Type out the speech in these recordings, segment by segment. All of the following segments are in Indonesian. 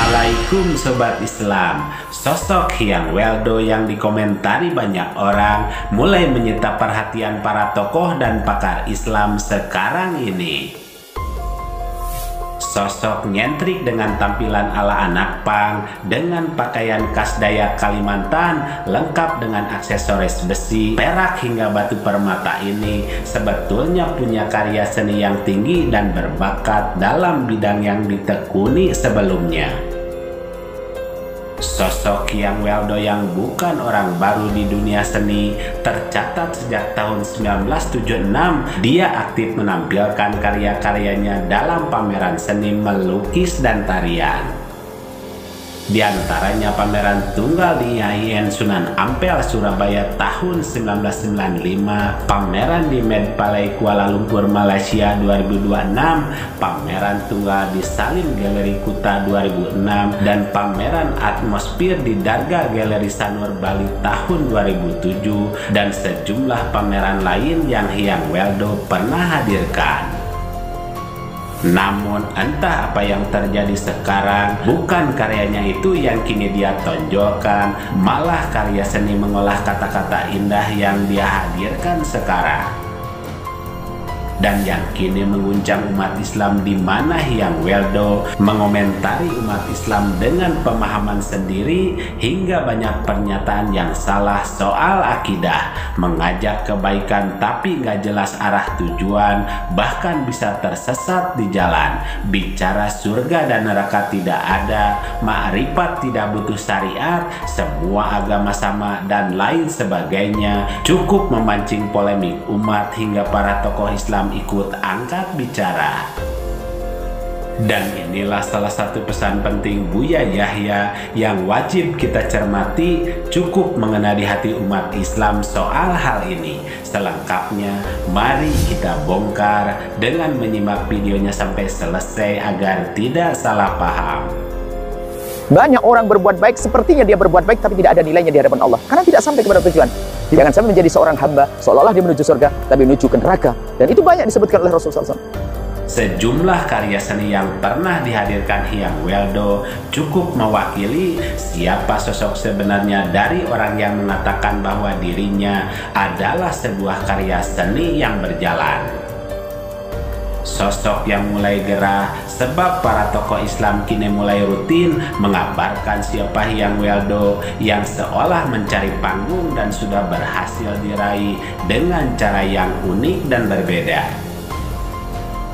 Assalamualaikum Sobat Islam. Sosok Hyang Weldo yang dikomentari banyak orang mulai menyita perhatian para tokoh dan pakar Islam sekarang ini. Sosok nyentrik dengan tampilan ala anak pang dengan pakaian khas Dayak Kalimantan lengkap dengan aksesoris besi, perak hingga batu permata ini sebetulnya punya karya seni yang tinggi dan berbakat dalam bidang yang ditekuni sebelumnya. Sosok Hyang Weldo yang bukan orang baru di dunia seni, tercatat sejak tahun 1976 dia aktif menampilkan karya-karyanya dalam pameran seni melukis dan tarian. Di antaranya pameran tunggal di IAIN Sunan Ampel, Surabaya tahun 1995, pameran di Med Palais Kuala Lumpur, Malaysia 2026, pameran tunggal di Salim Galeri Kuta 2006, dan pameran atmosfer di Darga Galeri Sanur Bali tahun 2007, dan sejumlah pameran lain yang Hyang Weldo pernah hadirkan. Namun entah apa yang terjadi sekarang, bukan karyanya itu yang kini dia tonjolkan, malah karya seni mengolah kata-kata indah yang dia hadirkan sekarang. Dan yang kini mengguncang umat Islam, di mana Hyang Weldo mengomentari umat Islam dengan pemahaman sendiri hingga banyak pernyataan yang salah soal akidah, mengajak kebaikan tapi nggak jelas arah tujuan, bahkan bisa tersesat di jalan, bicara surga dan neraka tidak ada, makrifat tidak butuh syariat, semua agama sama dan lain sebagainya, cukup memancing polemik umat hingga para tokoh Islam ikut angkat bicara. Dan inilah salah satu pesan penting Buya Yahya yang wajib kita cermati, cukup mengena di hati umat Islam soal hal ini. Selengkapnya mari kita bongkar dengan menyimak videonya sampai selesai agar tidak salah paham. Banyak orang berbuat baik sepertinya dia berbuat baik tapi tidak ada nilainya di hadapan Allah karena tidak sampai kepada tujuan. Jangan sampai menjadi seorang hamba seolah-olah dia menuju surga tapi menuju ke neraka, dan itu banyak disebutkan oleh Rasulullah SAW. Sejumlah karya seni yang pernah dihadirkan Hyang Weldo cukup mewakili siapa sosok sebenarnya dari orang yang mengatakan bahwa dirinya adalah sebuah karya seni yang berjalan. Sosok yang mulai gerah sebab para tokoh Islam kini mulai rutin mengabarkan siapa Hyang Weldo yang seolah mencari panggung dan sudah berhasil diraih dengan cara yang unik dan berbeda.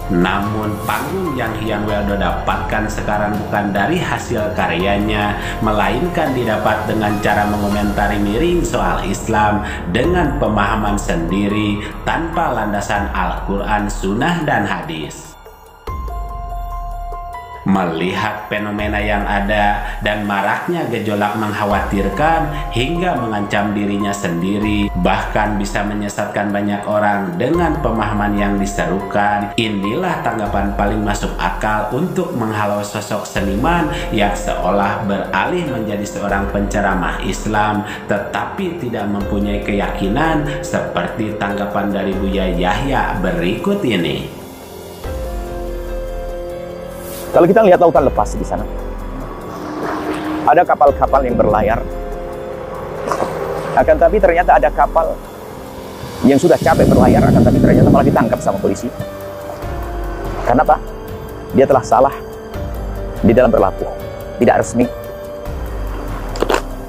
Namun panggung yang Hyang Weldo dapatkan sekarang bukan dari hasil karyanya, melainkan didapat dengan cara mengomentari miring soal Islam dengan pemahaman sendiri tanpa landasan Al-Quran, Sunnah, dan hadis. Melihat fenomena yang ada dan maraknya gejolak mengkhawatirkan hingga mengancam dirinya sendiri, bahkan bisa menyesatkan banyak orang dengan pemahaman yang diserukan, inilah tanggapan paling masuk akal untuk menghalau sosok seniman yang seolah beralih menjadi seorang penceramah Islam tetapi tidak mempunyai keyakinan, seperti tanggapan dari Buya Yahya berikut ini. Kalau kita lihat lautan lepas di sana, ada kapal-kapal yang berlayar. Akan tapi ternyata ada kapal yang sudah capek berlayar, akan tapi ternyata malah ditangkap sama polisi. Kenapa? Dia telah salah di dalam berlabuh, tidak resmi.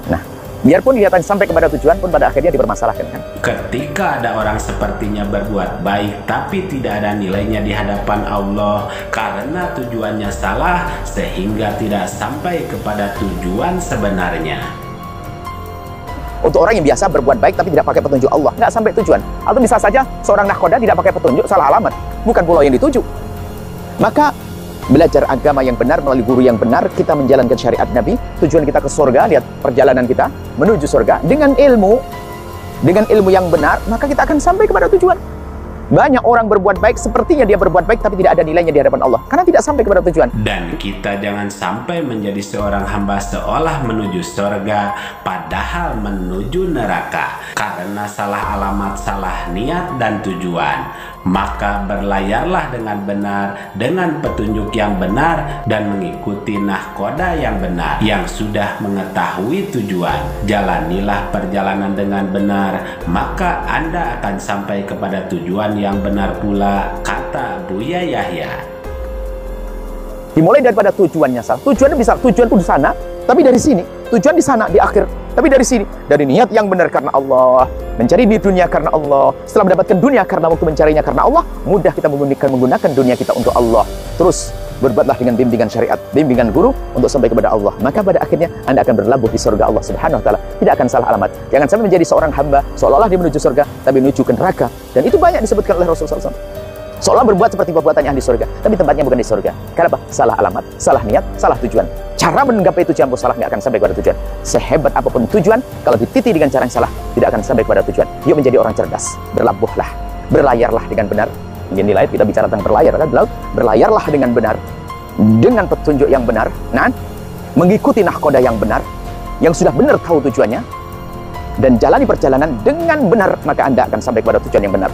Nah, biarpun dia sampai kepada tujuan pun pada akhirnya dipermasalahkan kan. Ketika ada orang sepertinya berbuat baik tapi tidak ada nilainya di hadapan Allah karena tujuannya salah sehingga tidak sampai kepada tujuan sebenarnya. Untuk orang yang biasa berbuat baik tapi tidak pakai petunjuk Allah, nggak sampai tujuan. Atau bisa saja seorang nahkoda tidak pakai petunjuk, salah alamat, bukan pulau yang dituju. Maka belajar agama yang benar melalui guru yang benar, kita menjalankan syariat Nabi, tujuan kita ke surga, lihat perjalanan kita menuju surga dengan ilmu yang benar, maka kita akan sampai kepada tujuan. Banyak orang berbuat baik sepertinya dia berbuat baik tapi tidak ada nilainya di hadapan Allah karena tidak sampai kepada tujuan. Dan kita jangan sampai menjadi seorang hamba seolah menuju surga padahal menuju neraka karena salah alamat, salah niat dan tujuan. Maka berlayarlah dengan benar, dengan petunjuk yang benar, dan mengikuti nahkoda yang benar, yang sudah mengetahui tujuan. Jalanilah perjalanan dengan benar, maka Anda akan sampai kepada tujuan yang benar pula, kata Buya Yahya. Dimulai daripada tujuannya salah. Tujuannya bisa, tujuan itu di sana, tapi dari sini. Tujuan di sana, di akhir. Tapi dari sini, dari niat yang benar karena Allah, mencari di dunia karena Allah. Setelah mendapatkan dunia karena waktu mencarinya karena Allah, mudah kita menggunakan dunia kita untuk Allah. Terus berbuatlah dengan bimbingan syariat, bimbingan guru untuk sampai kepada Allah. Maka pada akhirnya Anda akan berlabuh di surga Allah Subhanahu wa taala. Tidak akan salah alamat. Jangan sampai menjadi seorang hamba seolah-olah dia menuju surga tapi menuju ke neraka. Dan itu banyak disebutkan oleh Rasulullah SAW. Seolah berbuat seperti perbuatannya ahli surga, tapi tempatnya bukan di surga. Kenapa? Salah alamat, salah niat, salah tujuan. Cara menggapai tujuan pun salah, nggak akan sampai kepada tujuan. Sehebat apapun tujuan, kalau dititi dengan cara yang salah, tidak akan sampai kepada tujuan. Yuk menjadi orang cerdas, berlabuhlah, berlayarlah dengan benar. Mungkin nilai kita bicara tentang berlayar kan, berlayarlah dengan benar, dengan petunjuk yang benar. Nah, mengikuti nahkoda yang benar, yang sudah benar tahu tujuannya, dan jalani perjalanan dengan benar, maka Anda akan sampai kepada tujuan yang benar.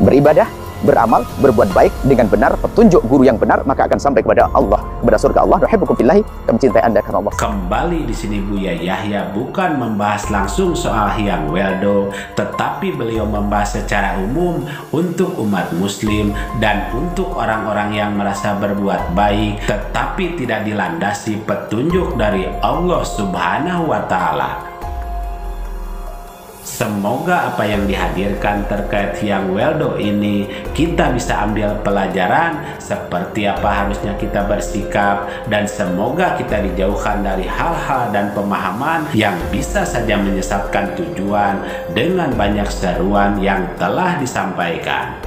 Beribadah, beramal, berbuat baik dengan benar, petunjuk guru yang benar, maka akan sampai kepada Allah, kepada surga Allah. Nuhibbukum fillahi, kami cintai Anda karena Allah. Kembali di sini Buya Yahya bukan membahas langsung soal Hyang Weldo, tetapi beliau membahas secara umum untuk umat muslim dan untuk orang-orang yang merasa berbuat baik tetapi tidak dilandasi petunjuk dari Allah Subhanahu wa taala. Semoga apa yang dihadirkan terkait Hyang Weldo ini kita bisa ambil pelajaran seperti apa harusnya kita bersikap, dan semoga kita dijauhkan dari hal-hal dan pemahaman yang bisa saja menyesatkan tujuan dengan banyak seruan yang telah disampaikan.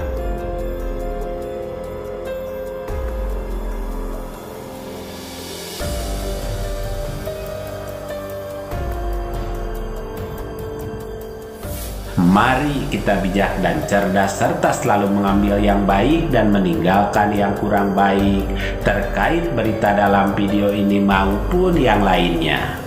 Mari kita bijak dan cerdas serta selalu mengambil yang baik dan meninggalkan yang kurang baik terkait berita dalam video ini maupun yang lainnya.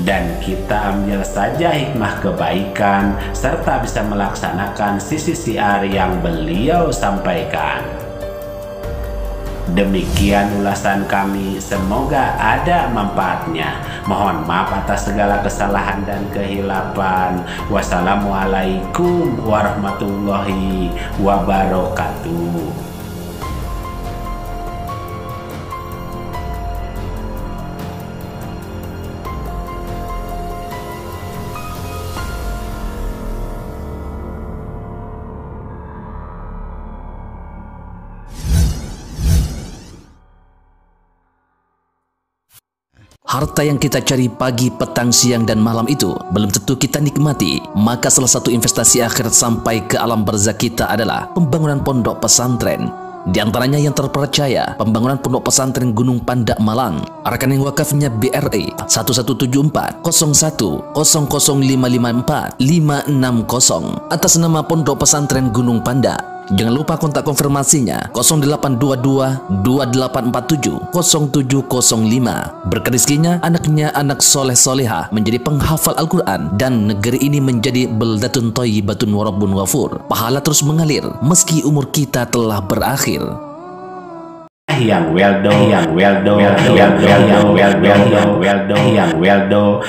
Dan kita ambil saja hikmah kebaikan serta bisa melaksanakan sisi siar yang beliau sampaikan. Demikian ulasan kami, semoga ada manfaatnya. Mohon maaf atas segala kesalahan dan kehilapan. Wassalamualaikum warahmatullahi wabarakatuh. Harta yang kita cari pagi, petang, siang, dan malam itu belum tentu kita nikmati. Maka salah satu investasi akhirat sampai ke alam barzakh kita adalah pembangunan pondok pesantren. Di antaranya yang terpercaya, pembangunan pondok pesantren Gunung Panda Malang. Rekening wakafnya BRI 1174 01 00554 560 atas nama Pondok Pesantren Gunung Panda. Jangan lupa kontak konfirmasinya 0822 2847 0705. Berkat rezekinya, anaknya anak soleh soleha menjadi penghafal Al-Quran dan negeri ini menjadi beldatun thayyibatun wa rabbun ghafur. Pahala terus mengalir meski umur kita telah berakhir. Hyang Weldo